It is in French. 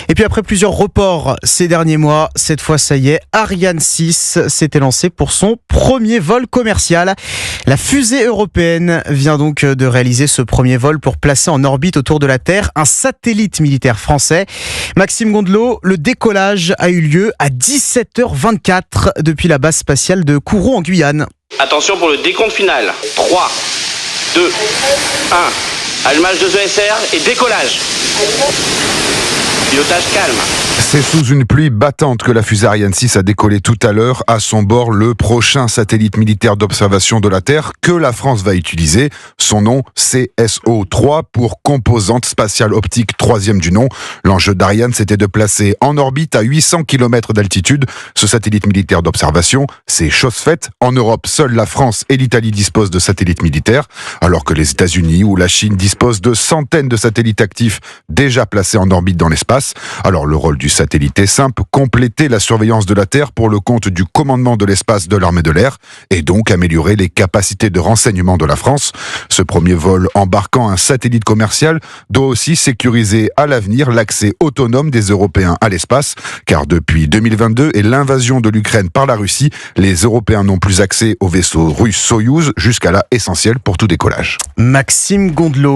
Et puis après plusieurs reports ces derniers mois, cette fois ça y est, Ariane 6 s'était lancé pour son premier vol commercial. La fusée européenne vient donc de réaliser ce premier vol pour placer en orbite autour de la Terre un satellite militaire français. Maxime Gondelot, le décollage a eu lieu à 17h24 depuis la base spatiale de Kourou en Guyane. Attention pour le décompte final. 3, 2, 1. Allumage de ESR et décollage. Pilotage calme. C'est sous une pluie battante que la fusée Ariane 6 a décollé tout à l'heure. À son bord, le prochain satellite militaire d'observation de la Terre que la France va utiliser. Son nom, CSO-3 pour composante spatiale optique, troisième du nom. L'enjeu d'Ariane, c'était de placer en orbite à 800 km d'altitude ce satellite militaire d'observation. C'est chose faite. En Europe, seule la France et l'Italie disposent de satellites militaires, alors que les États-Unis ou la Chine disposent de centaines de satellites actifs déjà placés en orbite dans l'espace. Alors le rôle du satellite est simple, compléter la surveillance de la Terre pour le compte du commandement de l'espace de l'armée de l'air et donc améliorer les capacités de renseignement de la France. Ce premier vol embarquant un satellite commercial doit aussi sécuriser à l'avenir l'accès autonome des Européens à l'espace, car depuis 2022 et l'invasion de l'Ukraine par la Russie, les Européens n'ont plus accès au vaisseau russe Soyouz, jusqu'à là essentiel pour tout décollage. Maxime Gondelot.